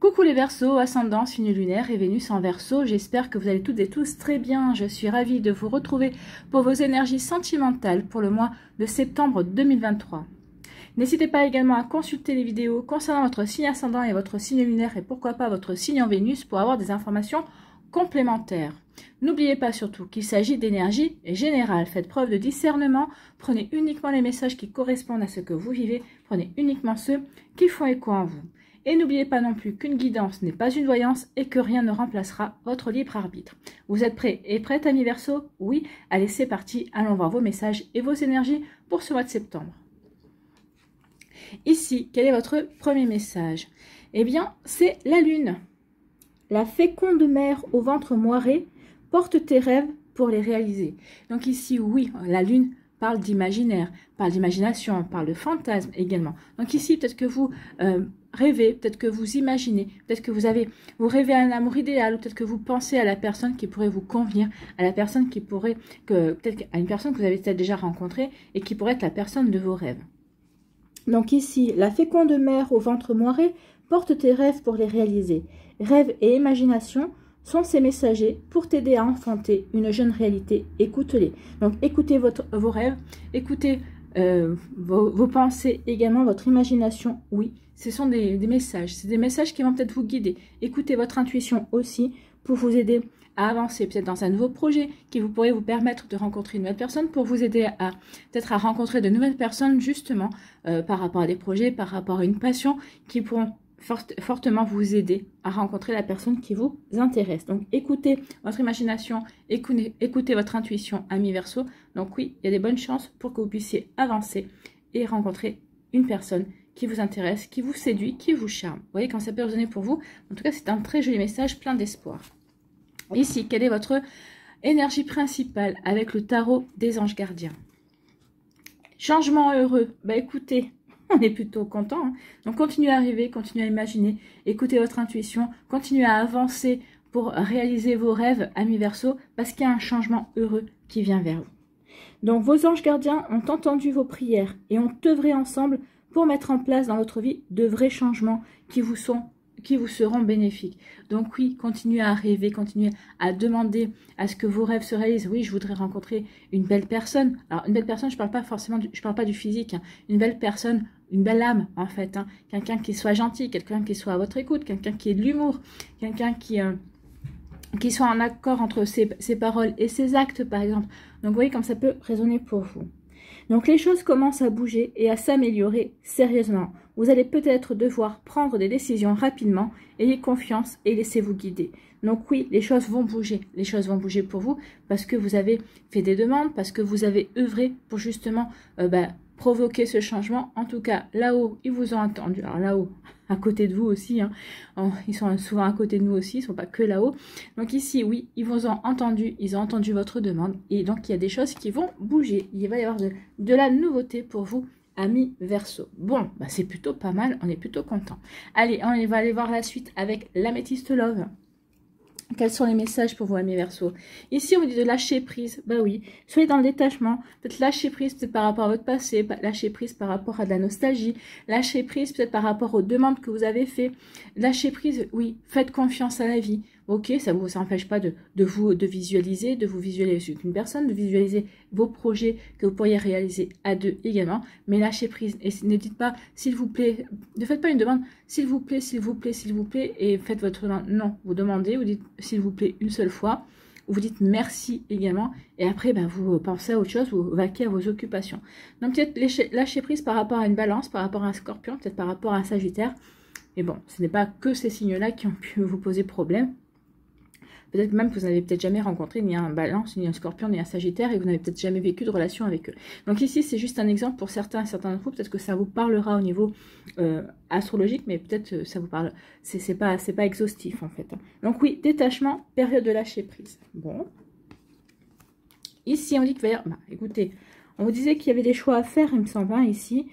Coucou les Verseaux, ascendant, signe lunaire et Vénus en Verseau. J'espère que vous allez toutes et tous très bien. Je suis ravie de vous retrouver pour vos énergies sentimentales pour le mois de septembre 2023. N'hésitez pas également à consulter les vidéos concernant votre signe ascendant et votre signe lunaire et pourquoi pas votre signe en Vénus pour avoir des informations complémentaires. N'oubliez pas surtout qu'il s'agit d'énergie générale. Faites preuve de discernement. Prenez uniquement les messages qui correspondent à ce que vous vivez. Prenez uniquement ceux qui font écho en vous. Et n'oubliez pas non plus qu'une guidance n'est pas une voyance et que rien ne remplacera votre libre arbitre. Vous êtes prêts et prêtes, amis Verseau? Oui? Allez, c'est parti. Allons voir vos messages et vos énergies pour ce mois de septembre. Ici, quel est votre premier message? Eh bien, c'est la lune. La féconde mère au ventre moiré porte tes rêves pour les réaliser. Donc ici, oui, la lune parle d'imaginaire, parle d'imagination, parle de fantasme également. Donc ici, peut-être que vous rêvez, peut-être que vous imaginez, peut-être que vous rêvez à un amour idéal, ou peut-être que vous pensez à la personne qui pourrait vous convenir, à la personne qui pourrait, peut-être à une personne que vous avez peut-être déjà rencontrée et qui pourrait être la personne de vos rêves. Donc ici, la féconde mère au ventre moiré porte tes rêves pour les réaliser. Rêve et imagination sont ces messagers pour t'aider à enfanter une jeune réalité. Écoute-les. Donc écoutez vos rêves, écoutez vos pensées également, votre imagination. Oui, ce sont des messages. C'est des messages qui vont peut-être vous guider. Écoutez votre intuition aussi pour vous aider à avancer peut-être dans un nouveau projet qui pourrait vous permettre de rencontrer une nouvelle personne, pour vous aider à peut-être à rencontrer de nouvelles personnes justement par rapport à des projets, par rapport à une passion qui pourront fortement vous aider à rencontrer la personne qui vous intéresse. Donc écoutez votre imagination, écoutez votre intuition, amis Verseau. Donc oui, il y a des bonnes chances pour que vous puissiez avancer et rencontrer une personne qui vous intéresse, qui vous séduit, qui vous charme. Vous voyez quand ça peut résonner pour vous. En tout cas, c'est un très joli message plein d'espoir. Ici, quelle est votre énergie principale avec le tarot des anges gardiens? Changement heureux. Bah écoutez, on est plutôt content. Hein. Donc continuez à rêver, continuez à imaginer, écoutez votre intuition, continuez à avancer pour réaliser vos rêves, amis Verseau, parce qu'il y a un changement heureux qui vient vers vous. Donc vos anges gardiens ont entendu vos prières et ont œuvré ensemble pour mettre en place dans votre vie de vrais changements qui vous seront bénéfiques. Donc oui, continuez à rêver, continuez à demander à ce que vos rêves se réalisent. Oui, je voudrais rencontrer une belle personne. Alors une belle personne, je parle pas forcément, je parle pas du physique. Hein. Une belle personne, une belle âme en fait. Hein. Quelqu'un qui soit gentil, quelqu'un qui soit à votre écoute, quelqu'un qui ait de l'humour, quelqu'un qui soit en accord entre ses paroles et ses actes par exemple. Donc vous voyez comme ça peut résonner pour vous. Donc les choses commencent à bouger et à s'améliorer sérieusement. Vous allez peut-être devoir prendre des décisions rapidement. Ayez confiance et laissez-vous guider. Donc oui, les choses vont bouger. Les choses vont bouger pour vous parce que vous avez fait des demandes, parce que vous avez œuvré pour justement provoquer ce changement. En tout cas, là-haut, ils vous ont entendu. Alors là-haut, à côté de vous aussi. Hein. Ils sont souvent à côté de nous aussi. Ils ne sont pas que là-haut. Donc ici, oui, ils vous ont entendu. Ils ont entendu votre demande. Et donc, il y a des choses qui vont bouger. Il va y avoir de la nouveauté pour vous, amis Verseau. Bon, bah, c'est plutôt pas mal. On est plutôt content. Allez, on va aller voir la suite avec l'Améthyste Love. Quels sont les messages pour vous, amis Verseau? Ici, on vous dit de lâcher prise. Bah oui, soyez dans le détachement. Peut-être lâcher prise peut-être par rapport à votre passé, lâcher prise par rapport à de la nostalgie, lâcher prise peut-être par rapport aux demandes que vous avez fait. Lâcher prise, oui, faites confiance à la vie. Ok, ça ne vous empêche pas de vous visualiser une personne, de visualiser vos projets que vous pourriez réaliser à deux également. Mais lâchez prise et ne dites pas s'il vous plaît, ne faites pas une demande s'il vous plaît, s'il vous plaît, s'il vous plaît et faites votre demande. Non, vous demandez, vous dites s'il vous plaît une seule fois, vous dites merci également et après vous pensez à autre chose, vous vaquez à vos occupations. Donc peut-être lâcher prise par rapport à une balance, par rapport à un scorpion, peut-être par rapport à un sagittaire. Mais bon, ce n'est pas que ces signes-là qui ont pu vous poser problème. Peut-être même que vous n'avez peut-être jamais rencontré ni un balance, ni un scorpion, ni un sagittaire, et vous n'avez peut-être jamais vécu de relation avec eux. Donc ici, c'est juste un exemple pour certains d'entre vous. Peut-être que ça vous parlera au niveau astrologique, mais peut-être ça vous parle. C'est pas exhaustif en fait. Donc oui, détachement, période de lâcher prise. Bon. Ici, on dit qu'il va y avoir... écoutez, on vous disait qu'il y avait des choix à faire, il me semble, hein, ici.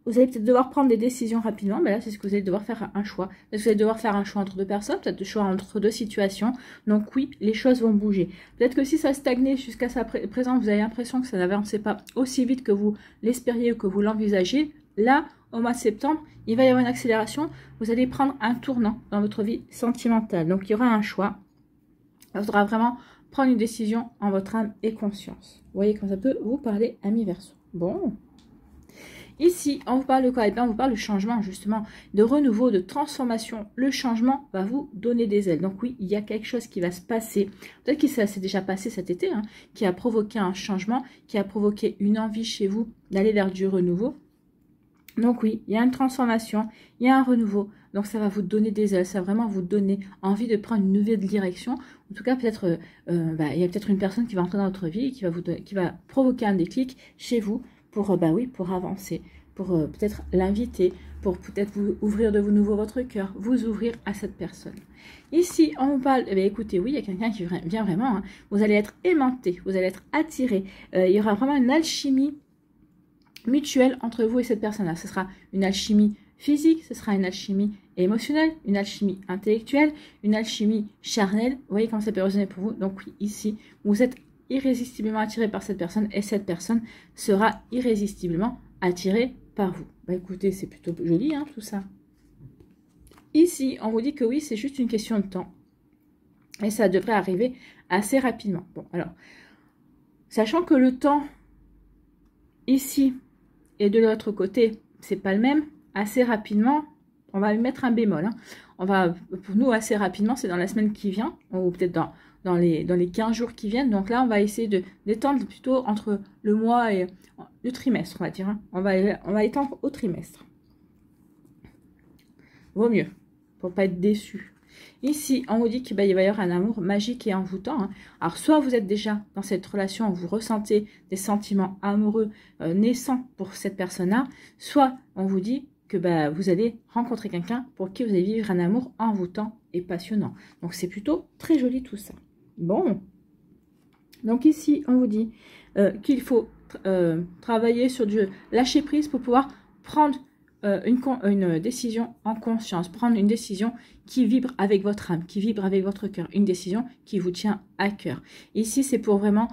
Vous allez peut-être devoir prendre des décisions rapidement. Mais là, c'est ce que vous allez devoir faire un choix. Vous allez devoir faire un choix entre deux personnes, peut-être un choix entre deux situations. Donc oui, les choses vont bouger. Peut-être que si ça stagnait jusqu'à présent, vous avez l'impression que ça n'avançait pas aussi vite que vous l'espériez ou que vous l'envisagez. Là, au mois de septembre, il va y avoir une accélération. Vous allez prendre un tournant dans votre vie sentimentale. Donc, il y aura un choix. Il faudra vraiment prendre une décision en votre âme et conscience. Vous voyez comment ça peut vous parler, amis Verseau. Bon. Ici, on vous parle de quoi? Eh bien, on vous parle de changement, justement, de renouveau, de transformation. Le changement va vous donner des ailes. Donc oui, il y a quelque chose qui va se passer. Peut-être que ça s'est déjà passé cet été, hein, qui a provoqué un changement, qui a provoqué une envie chez vous d'aller vers du renouveau. Donc oui, il y a une transformation, il y a un renouveau. Donc ça va vous donner des ailes, ça va vraiment vous donner envie de prendre une nouvelle direction. En tout cas, peut-être, il y a peut-être une personne qui va entrer dans votre vie et qui va provoquer un déclic chez vous pour, pour avancer, pour peut-être l'inviter, pour peut-être vous ouvrir de nouveau votre cœur, vous ouvrir à cette personne. Ici, on vous parle, écoutez, oui, il y a quelqu'un qui vient vraiment, hein, vous allez être aimanté, vous allez être attiré, il y aura vraiment une alchimie mutuelle entre vous et cette personne-là. Ce sera une alchimie physique, ce sera une alchimie émotionnelle, une alchimie intellectuelle, une alchimie charnelle. Vous voyez comment ça peut résonner pour vous. Donc oui, ici, vous êtes irrésistiblement attiré par cette personne et cette personne sera irrésistiblement attirée par vous. Écoutez, c'est plutôt joli, hein, tout ça. Ici, on vous dit que oui, c'est juste une question de temps. Et ça devrait arriver assez rapidement. Bon, alors, sachant que le temps, ici, et de l'autre côté, c'est pas le même, assez rapidement, on va mettre un bémol. Hein. On va, pour nous, assez rapidement, c'est dans la semaine qui vient, ou peut-être dans les 15 jours qui viennent. Donc là, on va essayer d'étendre plutôt entre le mois et le trimestre, on va dire. Hein. On va étendre au trimestre. Vaut mieux, pour pas être déçu. Ici, on vous dit qu'il va y avoir un amour magique et envoûtant. Hein. Alors, soit vous êtes déjà dans cette relation où vous ressentez des sentiments amoureux naissants pour cette personne-là, soit on vous dit que vous allez rencontrer quelqu'un pour qui vous allez vivre un amour envoûtant et passionnant. Donc, c'est plutôt très joli tout ça. Bon. Donc, ici, on vous dit qu'il faut travailler sur du lâcher prise pour pouvoir prendre une décision en conscience, prendre une décision qui vibre avec votre âme, qui vibre avec votre cœur, une décision qui vous tient à cœur. Ici, c'est pour vraiment,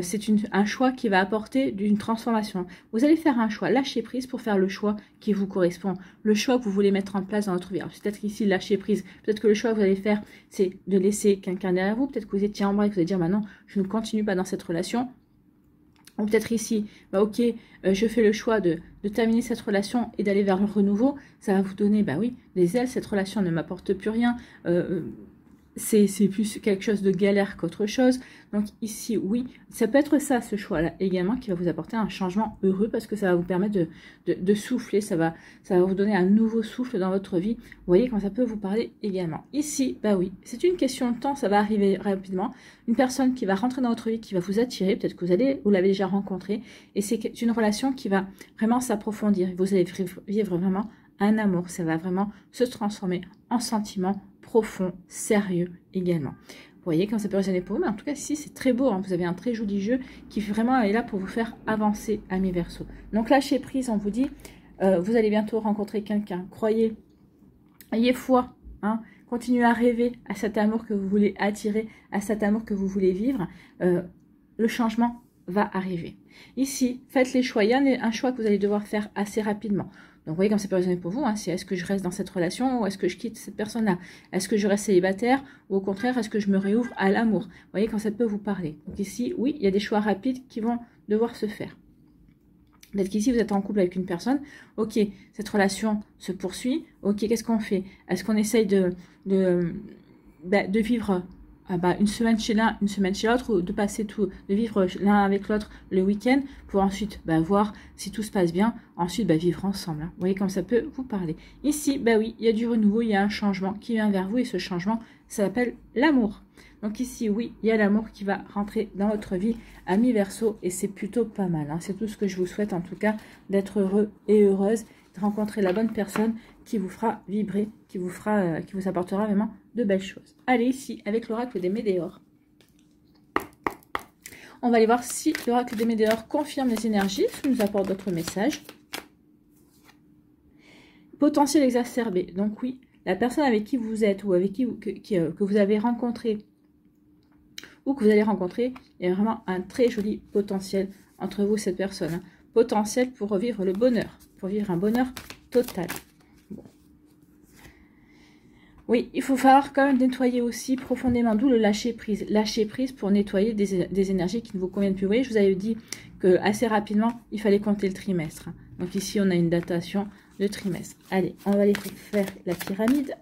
c'est un choix qui va apporter d'une transformation. Vous allez faire un choix, lâcher prise pour faire le choix qui vous correspond, le choix que vous voulez mettre en place dans votre vie. Peut-être ici, lâcher prise, peut-être que le choix que vous allez faire, c'est de laisser quelqu'un derrière vous, peut-être que vous étiez en bras et que vous allez dire, non, je ne continue pas dans cette relation. Ou peut-être ici, ok, je fais le choix de terminer cette relation et d'aller vers le renouveau. Ça va vous donner, des ailes. Cette relation ne m'apporte plus rien. C'est plus quelque chose de galère qu'autre chose. Donc ici, oui, ça peut être ça, ce choix-là également, qui va vous apporter un changement heureux parce que ça va vous permettre de souffler. Ça va vous donner un nouveau souffle dans votre vie. Vous voyez comment ça peut vous parler également. Ici, oui, c'est une question de temps, ça va arriver rapidement. Une personne qui va rentrer dans votre vie, qui va vous attirer, peut-être que vous l'avez déjà rencontré, et c'est une relation qui va vraiment s'approfondir. Vous allez vivre vraiment un amour, ça va vraiment se transformer en sentiment profond, sérieux également. Vous voyez quand ça peut résonner pour vous, mais en tout cas ici c'est très beau, hein. Vous avez un très joli jeu qui vraiment est là pour vous faire avancer, amis Verseau. Donc lâchez prise, on vous dit, vous allez bientôt rencontrer quelqu'un, croyez, ayez foi, hein. Continuez à rêver à cet amour que vous voulez attirer, à cet amour que vous voulez vivre, le changement va arriver. Ici, faites les choix, il y a un choix que vous allez devoir faire assez rapidement. Donc, vous voyez comme c'est pas raisonné pour vous, hein, c'est est-ce que je reste dans cette relation ou est-ce que je quitte cette personne-là? Est-ce que je reste célibataire ou au contraire, est-ce que je me réouvre à l'amour? Vous voyez quand ça peut vous parler. Donc ici, oui, il y a des choix rapides qui vont devoir se faire. Peut-être qu'ici, vous êtes en couple avec une personne. Ok, cette relation se poursuit. Ok, qu'est-ce qu'on fait? Est-ce qu'on essaye de vivre une semaine chez l'un, une semaine chez l'autre, ou de vivre l'un avec l'autre le week-end pour ensuite voir si tout se passe bien, ensuite vivre ensemble. Hein. Vous voyez comme ça peut vous parler. Ici, oui, il y a du renouveau, il y a un changement qui vient vers vous et ce changement, ça s'appelle l'amour. Donc ici, oui, il y a l'amour qui va rentrer dans votre vie, amis Verseau, et c'est plutôt pas mal. Hein. C'est tout ce que je vous souhaite en tout cas, d'être heureux et heureuse, de rencontrer la bonne personne qui vous fera vibrer, qui vous apportera vraiment de belles choses. Allez, ici, avec l'oracle des Médéores. On va aller voir si l'oracle des Médéores confirme les énergies, ou nous apporte d'autres messages. Potentiel exacerbé. Donc oui, la personne avec qui vous êtes ou avec que vous avez rencontré ou que vous allez rencontrer, il y a vraiment un très joli potentiel entre vous et cette personne. Hein. Potentiel pour vivre le bonheur, pour vivre un bonheur total. Bon. Oui, il faut falloir quand même nettoyer aussi profondément, d'où le lâcher prise. Lâcher prise pour nettoyer des énergies qui ne vous conviennent plus. Vous voyez, je vous avais dit que assez rapidement, il fallait compter le trimestre. Donc ici, on a une datation de trimestre. Allez, on va aller faire la pyramide.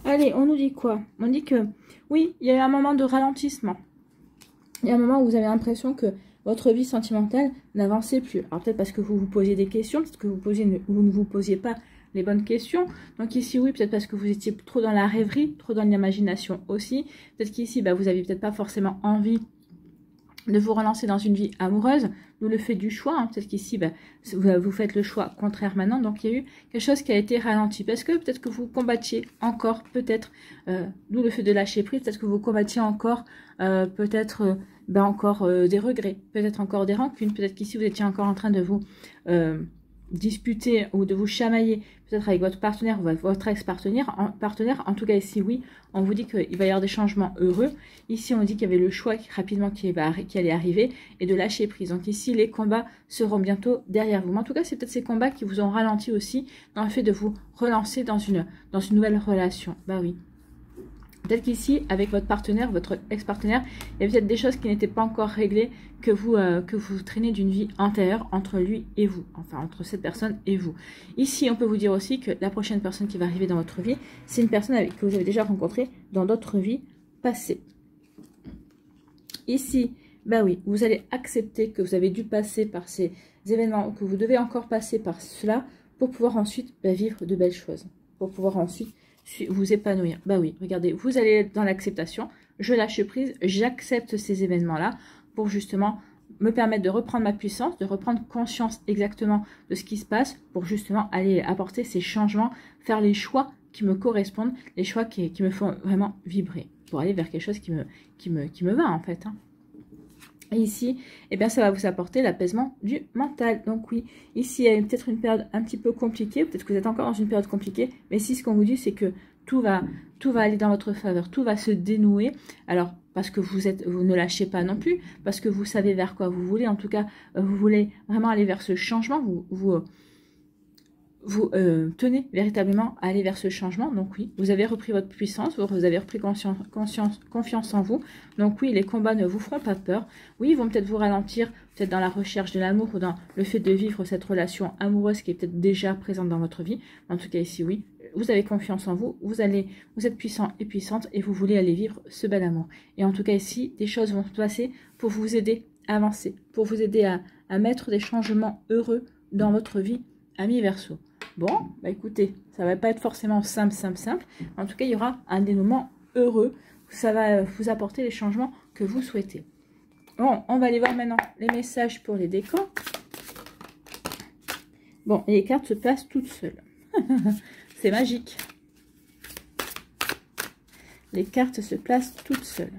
Allez, on nous dit quoi? On dit que, oui, il y a eu un moment de ralentissement. Il y a un moment où vous avez l'impression que votre vie sentimentale n'avançait plus. Alors peut-être parce que vous vous posiez des questions, peut-être que vous ne vous posiez pas les bonnes questions. Donc ici, oui, peut-être parce que vous étiez trop dans la rêverie, trop dans l'imagination aussi. Peut-être qu'ici, bah, vous n'aviez peut-être pas forcément envie de vous relancer dans une vie amoureuse, d'où le fait du choix. Hein. Peut-être qu'ici, bah, vous faites le choix contraire maintenant. Donc, il y a eu quelque chose qui a été ralenti. Parce que peut-être que vous combattiez encore, peut-être, d'où le fait de lâcher prise, peut-être que vous combattiez encore, peut-être, encore des regrets, peut-être encore des rancunes. Peut-être qu'ici, vous étiez encore en train de vous disputer ou de vous chamailler, peut-être avec votre partenaire ou votre ex-partenaire. En tout cas, ici, oui, on vous dit qu'il va y avoir des changements heureux. Ici, on dit qu'il y avait le choix rapidement qui allait arriver et de lâcher prise. Donc ici, les combats seront bientôt derrière vous. Mais en tout cas, c'est peut-être ces combats qui vous ont ralenti aussi dans le fait de vous relancer dans une nouvelle relation. Bah oui. Peut-être qu'ici, avec votre partenaire, votre ex-partenaire, il y a peut-être des choses qui n'étaient pas encore réglées, que vous traînez d'une vie antérieure entre lui et vous. Enfin, entre cette personne et vous. Ici, on peut vous dire aussi que la prochaine personne qui va arriver dans votre vie, c'est une personne que vous avez déjà rencontrée dans d'autres vies passées. Ici, bah oui, vous allez accepter que vous avez dû passer par ces événements, que vous devez encore passer par cela pour pouvoir ensuite vivre de belles choses. Pour pouvoir ensuite vous épanouir. Bah oui, regardez, vous allez être dans l'acceptation, je lâche prise, j'accepte ces événements-là pour justement me permettre de reprendre ma puissance, de reprendre conscience exactement de ce qui se passe pour justement aller apporter ces changements, faire les choix qui me correspondent, les choix qui me font vraiment vibrer pour aller vers quelque chose qui me va en fait. Hein. Et ici, eh bien, ça va vous apporter l'apaisement du mental. Donc oui, ici, il y a peut-être une période un petit peu compliquée. Peut-être que vous êtes encore dans une période compliquée. Mais ici, ce qu'on vous dit, c'est que tout va aller dans votre faveur. Tout va se dénouer. Alors, parce que vous ne lâchez pas non plus. Parce que vous savez vers quoi vous voulez. En tout cas, vous voulez vraiment aller vers ce changement. Vous tenez véritablement à aller vers ce changement. Donc oui, vous avez repris votre puissance, vous avez repris confiance en vous. Donc oui, les combats ne vous feront pas peur. Oui, ils vont peut-être vous ralentir, peut-être dans la recherche de l'amour ou dans le fait de vivre cette relation amoureuse qui est peut-être déjà présente dans votre vie. En tout cas ici, oui, vous avez confiance en vous, vous êtes puissant et puissante et vous voulez aller vivre ce bel amour. Et en tout cas ici, des choses vont se passer pour vous aider à avancer, pour vous aider à mettre des changements heureux dans votre vie, amis Verseau. Bon, bah écoutez, ça va pas être forcément simple. En tout cas, il y aura un dénouement heureux. Ça va vous apporter les changements que vous souhaitez. Bon, on va aller voir maintenant les messages pour les décans. Bon, les cartes se placent toutes seules. C'est magique. Les cartes se placent toutes seules.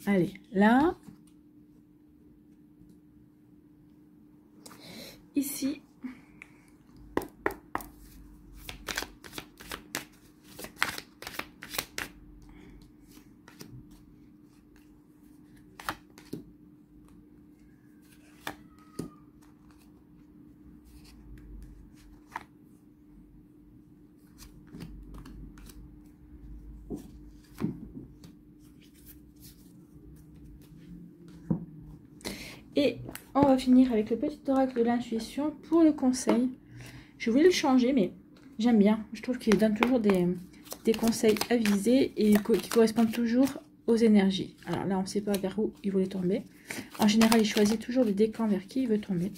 Allez, là, ici, et on va finir avec le petit oracle de l'intuition pour le conseil. Je voulais le changer, mais j'aime bien. Je trouve qu'il donne toujours des conseils avisés et qui correspondent toujours aux énergies. Alors là, on ne sait pas vers où il voulait tomber. En général, il choisit toujours le décan vers qui il veut tomber.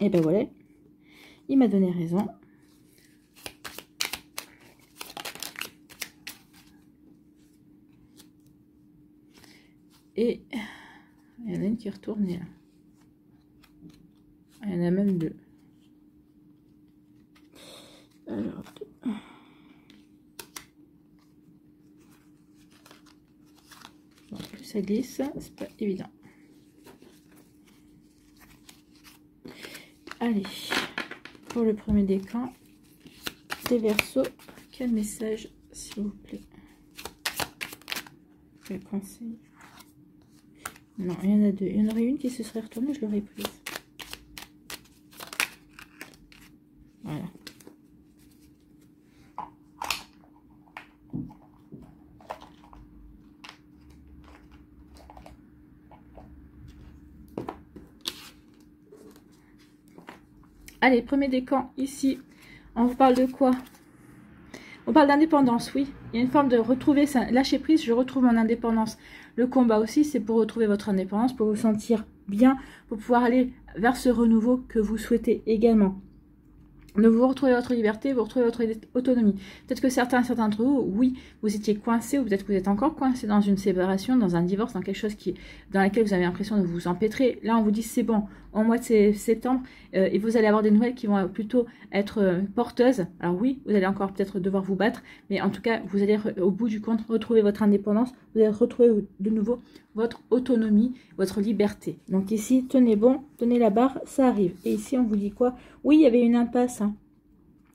Et ben voilà, il m'a donné raison. Et il y en a une qui est retournée là. Il y en a même deux. Alors, bon, plus ça glisse, c'est pas évident. Allez, pour le premier décan, des Verseaux, quel message, s'il vous plaît? Quel conseil? Non, il y en a deux. Il y en aurait une qui se serait retournée, je l'aurais prise. Voilà. Allez, premier décan, ici, on vous parle de quoi? On parle d'indépendance, oui. Il y a une forme de retrouver, ça, lâcher prise, je retrouve mon indépendance. Le combat aussi, c'est pour retrouver votre indépendance, pour vous sentir bien, pour pouvoir aller vers ce renouveau que vous souhaitez également. Donc vous retrouvez votre liberté, vous retrouvez votre autonomie. Peut-être que certains d'entre vous, oui, vous étiez coincés, ou peut-être que vous êtes encore coincé dans une séparation, dans un divorce, dans quelque chose dans laquelle vous avez l'impression de vous empêtrer. Là, on vous dit c'est bon, au mois de septembre, et vous allez avoir des nouvelles qui vont plutôt être porteuses. Alors oui, vous allez encore peut-être devoir vous battre, mais en tout cas, vous allez au bout du compte retrouver votre indépendance, vous allez retrouver de nouveau votre autonomie, votre liberté. Donc ici, tenez bon, tenez la barre, ça arrive. Et ici, on vous dit quoi? Oui, il y avait une impasse. Hein.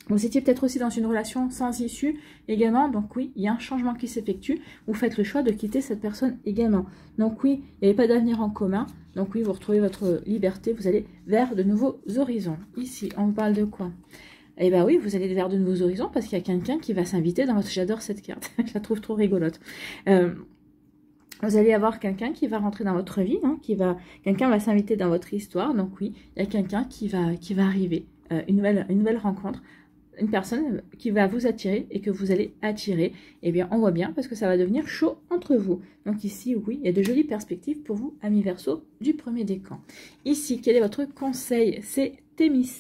Vous étiez peut-être aussi dans une relation sans issue également. Donc oui, il y a un changement qui s'effectue. Vous faites le choix de quitter cette personne également. Donc oui, il n'y avait pas d'avenir en commun. Donc oui, vous retrouvez votre liberté. Vous allez vers de nouveaux horizons. Ici, on vous parle de quoi? Eh bien oui, vous allez vers de nouveaux horizons parce qu'il y a quelqu'un qui va s'inviter dans votre... J'adore cette carte. Je la trouve trop rigolote. Vous allez avoir quelqu'un qui va rentrer dans votre vie, hein, quelqu'un va s'inviter dans votre histoire. Donc oui, il y a quelqu'un qui va arriver, une nouvelle rencontre, une personne qui va vous attirer et que vous allez attirer. Eh bien, on voit bien parce que ça va devenir chaud entre vous. Donc ici, oui, il y a de jolies perspectives pour vous, amis Verseau, du premier décan. Ici, quel est votre conseil? C'est Thémis.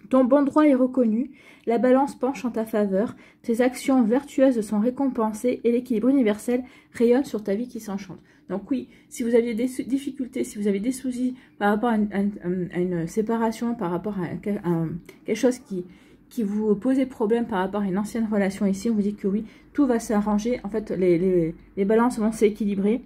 Ton bon droit est reconnu, la balance penche en ta faveur, tes actions vertueuses sont récompensées et l'équilibre universel rayonne sur ta vie qui s'enchante. Donc oui, si vous avez des difficultés, si vous avez des soucis par rapport à une séparation, par rapport à quelque chose qui vous posait problème par rapport à une ancienne relation ici, on vous dit que oui, tout va s'arranger, en fait les balances vont s'équilibrer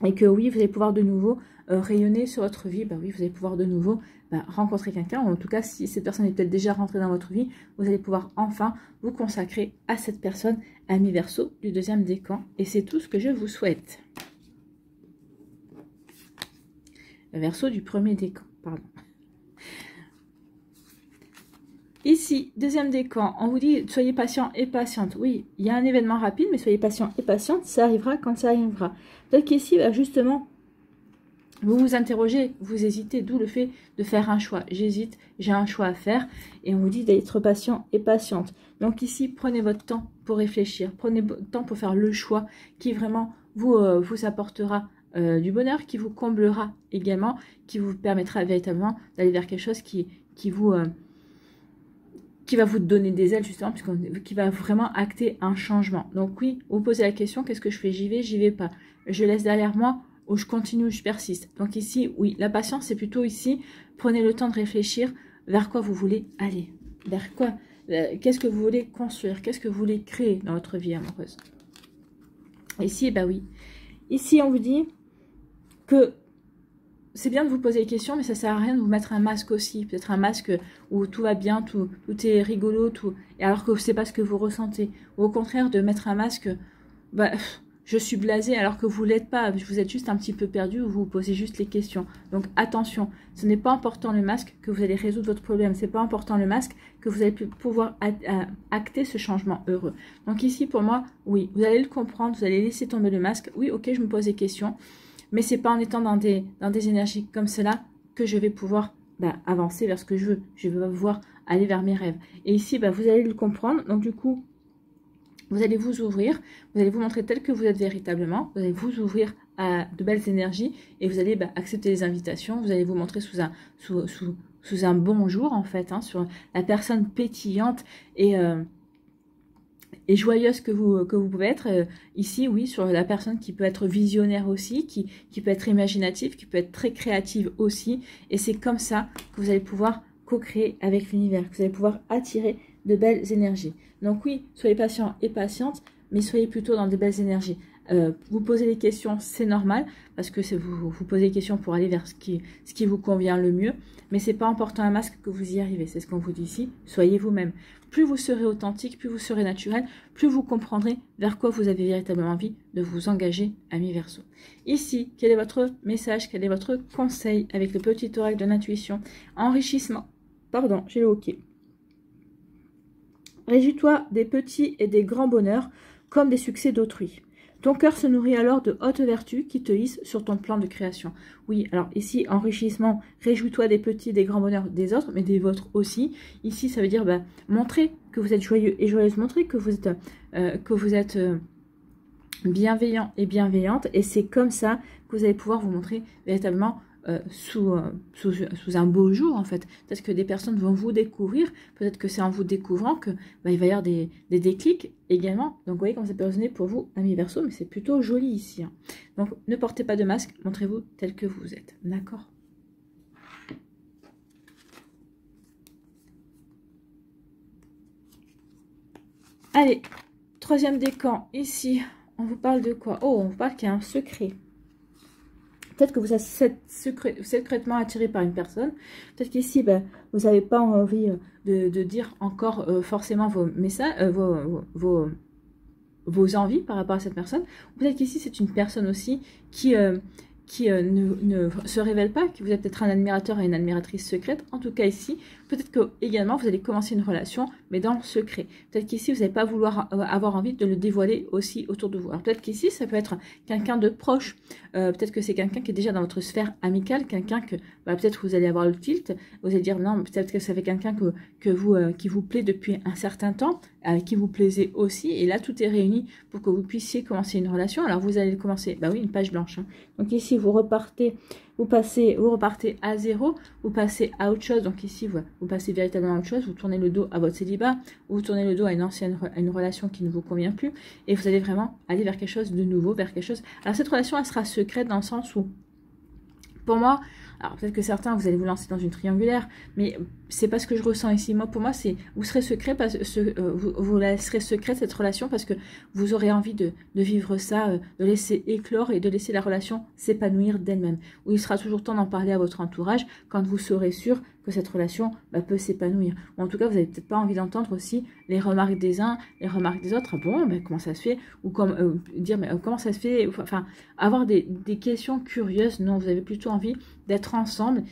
et que oui, vous allez pouvoir de nouveau rayonner sur votre vie. Bah oui, vous allez pouvoir de nouveau rencontrer quelqu'un, ou en tout cas si cette personne est peut-être déjà rentrée dans votre vie, vous allez pouvoir enfin vous consacrer à cette personne, ami Verseau du deuxième décan, et c'est tout ce que je vous souhaite. Verseau du premier décan, pardon. Ici, deuxième décan, on vous dit soyez patient et patiente. Oui, il y a un événement rapide, mais soyez patient et patiente, ça arrivera quand ça arrivera. Donc ici, justement, vous vous interrogez, vous hésitez, d'où le fait de faire un choix. J'hésite, j'ai un choix à faire. Et on vous dit d'être patient et patiente. Donc ici, prenez votre temps pour réfléchir. Prenez votre temps pour faire le choix qui vraiment vous apportera du bonheur, qui vous comblera également, qui vous permettra véritablement d'aller vers quelque chose qui va vous donner des ailes, justement, qui va vraiment acter un changement. Donc oui, vous posez la question, qu'est-ce que je fais? J'y vais pas. Je laisse derrière moi ou je continue, je persiste. Donc ici, oui, la patience, c'est plutôt ici, prenez le temps de réfléchir vers quoi vous voulez aller. Vers quoi? Qu'est-ce que vous voulez construire? Qu'est-ce que vous voulez créer dans votre vie amoureuse? Ici, bah oui. Ici, on vous dit que c'est bien de vous poser des questions, mais ça sert à rien de vous mettre un masque aussi. Peut-être un masque où tout va bien, tout est rigolo, et alors que c'est pas ce que vous ressentez. Ou au contraire, de mettre un masque, je suis blasée alors que vous l'êtes pas. Vous êtes juste un petit peu perdu ou vous vous posez juste les questions. Donc attention, ce n'est pas important le masque que vous allez résoudre votre problème. C'est pas important le masque que vous allez pouvoir acter ce changement heureux. Donc ici, pour moi, oui, vous allez le comprendre, vous allez laisser tomber le masque. Oui, ok, je me pose des questions. Mais c'est pas en étant dans des énergies comme cela que je vais pouvoir avancer vers ce que je veux. Je vais pouvoir aller vers mes rêves. Et ici, vous allez le comprendre. Donc du coup, vous allez vous ouvrir. Vous allez vous montrer tel que vous êtes véritablement. Vous allez vous ouvrir à de belles énergies. Et vous allez accepter les invitations. Vous allez vous montrer sous un bon jour, en fait. Sur la personne pétillante et et joyeuse que vous pouvez être. Ici, oui, sur la personne qui peut être visionnaire aussi, qui peut être imaginative, qui peut être très créative aussi. Et c'est comme ça que vous allez pouvoir co-créer avec l'univers, que vous allez pouvoir attirer de belles énergies. Donc oui, soyez patient et patiente, mais soyez plutôt dans de belles énergies. Vous posez des questions, c'est normal, parce que vous posez des questions pour aller vers ce qui vous convient le mieux, mais c'est pas en portant un masque que vous y arrivez, c'est ce qu'on vous dit ici, soyez vous-même. Plus vous serez authentique, plus vous serez naturel, plus vous comprendrez vers quoi vous avez véritablement envie de vous engager, ami Verseau. Ici, quel est votre message, quel est votre conseil avec le petit oracle de l'intuition? Enrichissement, pardon, j'ai le hoquet. Réjouis-toi des petits et des grands bonheurs, comme des succès d'autrui. Ton cœur se nourrit alors de hautes vertus qui te hissent sur ton plan de création. Oui, alors ici, enrichissement, réjouis-toi des petits et des grands bonheurs des autres, mais des vôtres aussi. Ici, ça veut dire montrer que vous êtes joyeux et joyeuse, montrer que vous êtes bienveillant et bienveillante. Et c'est comme ça que vous allez pouvoir vous montrer véritablement sous un beau jour, en fait. Peut-être que des personnes vont vous découvrir, peut-être que c'est en vous découvrant que il va y avoir des déclics également. Donc vous voyez comment ça peut résonner pour vous, amis Verseau, mais c'est plutôt joli ici. Hein. Donc ne portez pas de masque, montrez-vous tel que vous êtes. D'accord? Allez, troisième décan, ici, on vous parle de quoi? Oh, on vous parle qu'il y a un secret. Peut-être que vous êtes secrètement attiré par une personne. Peut-être qu'ici, vous n'avez pas envie de dire encore forcément vos messages, vos envies par rapport à cette personne. Peut-être qu'ici, c'est une personne aussi qui ne se révèle pas, que vous êtes peut-être un admirateur et une admiratrice secrète. En tout cas ici, peut-être que également vous allez commencer une relation, mais dans le secret. Peut-être qu'ici, vous n'allez pas vouloir avoir envie de le dévoiler aussi autour de vous. Alors peut-être qu'ici, ça peut être quelqu'un de proche. Peut-être que c'est quelqu'un qui est déjà dans votre sphère amicale, quelqu'un que peut-être vous allez avoir le tilt. Vous allez dire non, peut-être que ça fait quelqu'un qui vous plaît depuis un certain temps, avec qui vous plaisez aussi. Et là, tout est réuni pour que vous puissiez commencer une relation. Alors vous allez commencer, oui, une page blanche. Hein. Donc ici, vous repartez à zéro, vous passez à autre chose. Donc ici, vous passez véritablement à autre chose, vous tournez le dos à votre célibat, ou vous tournez le dos à une relation qui ne vous convient plus, et vous allez vraiment aller vers quelque chose de nouveau, vers quelque chose. Alors cette relation, elle sera secrète dans le sens où, pour moi, alors peut-être que certains, vous allez vous lancer dans une triangulaire, mais c'est pas ce que je ressens ici. Moi, pour moi, c'est vous serez secret, vous laisserez secrète cette relation parce que vous aurez envie de vivre ça, de laisser éclore et de laisser la relation s'épanouir d'elle-même. Ou il sera toujours temps d'en parler à votre entourage quand vous serez sûr que cette relation peut s'épanouir. Ou en tout cas, vous n'avez peut-être pas envie d'entendre aussi les remarques des uns, les remarques des autres. Ah bon, comment ça se fait? Ou comme dire, mais comment ça se fait? Enfin, avoir des questions curieuses. Non, vous avez plutôt envie d'être ensemble,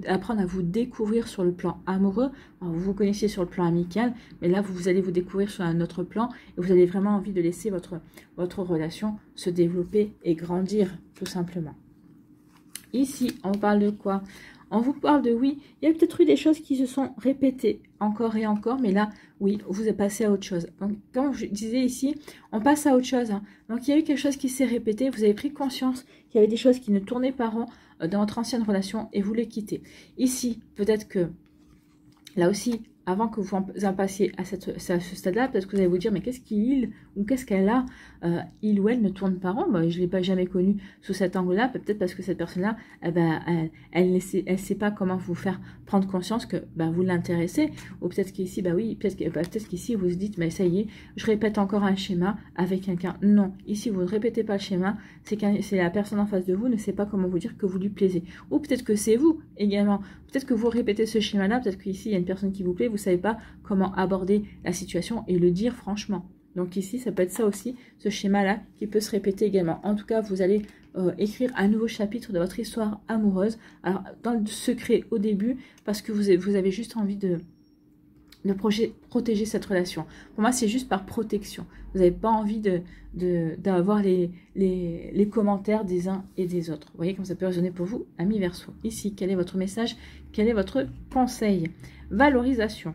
apprendre à vous découvrir sur le plan amoureux. Alors, vous vous connaissiez sur le plan amical, mais là, vous allez vous découvrir sur un autre plan et vous avez vraiment envie de laisser votre relation se développer et grandir, tout simplement. Ici, on parle de quoi? On vous parle de oui, il y a peut-être eu des choses qui se sont répétées encore et encore, mais là, oui, vous êtes passé à autre chose. Donc, comme je disais ici, on passe à autre chose. Hein. Donc, il y a eu quelque chose qui s'est répété, vous avez pris conscience qu'il y avait des choses qui ne tournaient pas rond dans votre ancienne relation et vous les quittez. Ici, peut-être que, là aussi, avant que vous en passiez à ce stade-là, peut-être que vous allez vous dire, mais qu'est-ce qu'il ou qu'est-ce qu'elle a, il ou elle ne tourne pas rond. Je ne l'ai pas jamais connu sous cet angle-là, peut-être parce que cette personne-là, elle ne sait pas comment vous faire prendre conscience que vous l'intéressez, ou peut-être qu'ici, oui, peut-être qu'ici, vous vous dites, mais ça y est, je répète encore un schéma avec quelqu'un. Non, ici, vous ne répétez pas le schéma, c'est la personne en face de vous ne sait pas comment vous dire que vous lui plaisez. Ou peut-être que c'est vous également, peut-être que vous répétez ce schéma-là, peut-être qu'ici, il y a une personne qui vous plaît, vous ne savez pas comment aborder la situation et le dire franchement. Donc ici, ça peut être ça aussi, ce schéma-là, qui peut se répéter également. En tout cas, vous allez écrire un nouveau chapitre de votre histoire amoureuse. Alors, dans le secret au début, parce que vous avez juste envie de protéger cette relation. Pour moi, c'est juste par protection. Vous n'avez pas envie d'avoir les commentaires des uns et des autres. Vous voyez comme ça peut résonner pour vous, amis Verseau. Ici, quel est votre message? Quel est votre conseil? Valorisation.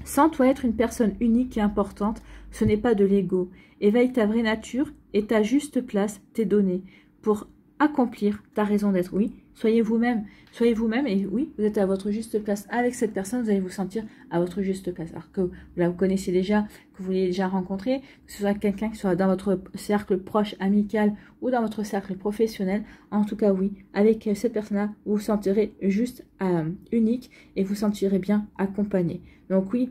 Sens-toi être une personne unique et importante, ce n'est pas de l'ego. Éveille ta vraie nature et ta juste place t'est donnée pour accomplir ta raison d'être. Oui, soyez vous-même et oui, vous êtes à votre juste place avec cette personne, vous allez vous sentir à votre juste place. Alors que là, vous connaissez déjà, que vous l'avez déjà rencontré, que ce soit quelqu'un qui soit dans votre cercle proche, amical ou dans votre cercle professionnel, en tout cas oui, avec cette personne-là, vous vous sentirez juste unique et vous sentirez bien accompagné. Donc oui,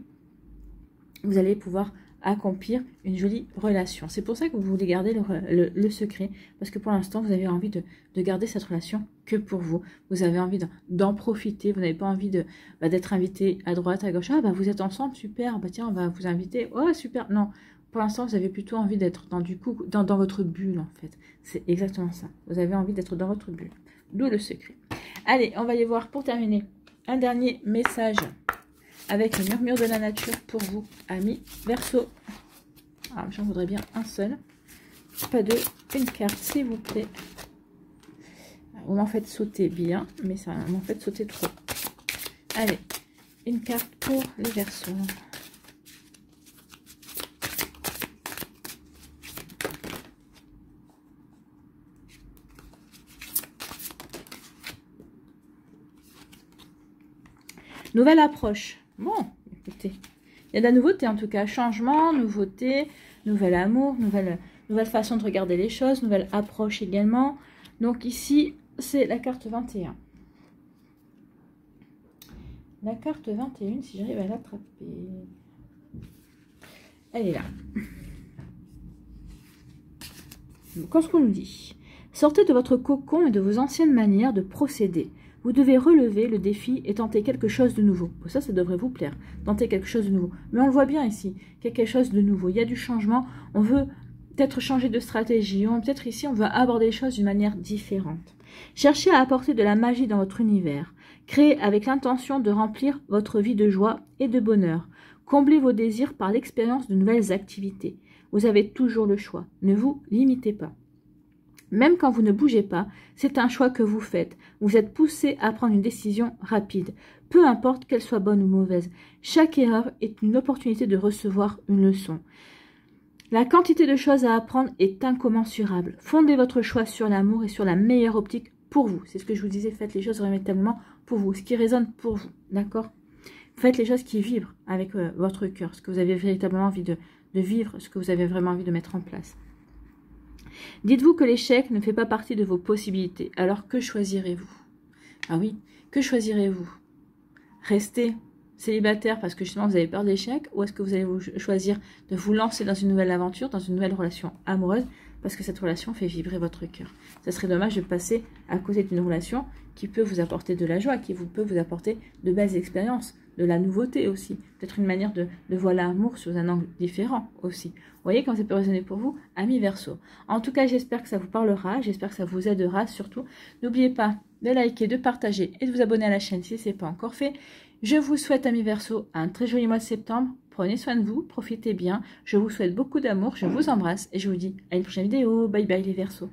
vous allez pouvoir accomplir une jolie relation. C'est pour ça que vous voulez garder le secret, parce que pour l'instant, vous avez envie de garder cette relation que pour vous. Vous avez envie d'en profiter, vous n'avez pas envie d'être invité à droite, à gauche. Ah, bah vous êtes ensemble, super, bah tiens, on va vous inviter. Oh, super. Non, pour l'instant, vous avez plutôt envie d'être dans votre bulle, en fait. C'est exactement ça. Vous avez envie d'être dans votre bulle. D'où le secret. Allez, on va aller voir, pour terminer, un dernier message avec le murmure de la nature pour vous, amis Verseau. Ah, j'en voudrais bien un seul. Pas deux, une carte, s'il vous plaît. Vous m'en faites sauter bien, mais ça m'en fait sauter trop. Allez, une carte pour les Verseaux. Nouvelle approche. Bon, écoutez, il y a de la nouveauté en tout cas. Changement, nouveauté, nouvel amour, nouvelle façon de regarder les choses, nouvelle approche également. Donc ici, c'est la carte 21. La carte 21, si j'arrive à l'attraper. Elle est là. Qu'est-ce qu'on nous dit? Sortez de votre cocon et de vos anciennes manières de procéder. Vous devez relever le défi et tenter quelque chose de nouveau. Ça devrait vous plaire. Tenter quelque chose de nouveau. Mais on le voit bien ici. Quelque chose de nouveau. Il y a du changement. On veut peut-être changer de stratégie. Peut-être ici, on veut aborder les choses d'une manière différente. Cherchez à apporter de la magie dans votre univers. Créez avec l'intention de remplir votre vie de joie et de bonheur. Comblez vos désirs par l'expérience de nouvelles activités. Vous avez toujours le choix. Ne vous limitez pas. Même quand vous ne bougez pas, c'est un choix que vous faites. Vous êtes poussé à prendre une décision rapide. Peu importe qu'elle soit bonne ou mauvaise. Chaque erreur est une opportunité de recevoir une leçon. La quantité de choses à apprendre est incommensurable. Fondez votre choix sur l'amour et sur la meilleure optique pour vous. C'est ce que je vous disais, faites les choses véritablement pour vous, ce qui résonne pour vous. D'accord? Faites les choses qui vibrent avec votre cœur, ce que vous avez véritablement envie de vivre, ce que vous avez vraiment envie de mettre en place. Dites-vous que l'échec ne fait pas partie de vos possibilités. Alors que choisirez-vous? Ah oui, que choisirez-vous? Rester célibataire parce que justement vous avez peur de l'échec, ou est-ce que vous allez choisir de vous lancer dans une nouvelle aventure, dans une nouvelle relation amoureuse, parce que cette relation fait vibrer votre cœur? Ça serait dommage de passer à côté d'une relation qui peut vous apporter de la joie, qui peut vous apporter de belles expériences, de la nouveauté aussi. Peut-être une manière de voir l'amour sous un angle différent aussi. Vous voyez comment ça peut résonner pour vous, amis Verseau. En tout cas, j'espère que ça vous parlera, j'espère que ça vous aidera surtout. N'oubliez pas de liker, de partager et de vous abonner à la chaîne si ce n'est pas encore fait. Je vous souhaite, amis Verseau, un très joli mois de septembre. Prenez soin de vous, profitez bien. Je vous souhaite beaucoup d'amour, je vous embrasse et je vous dis à une prochaine vidéo. Bye bye les Verseaux.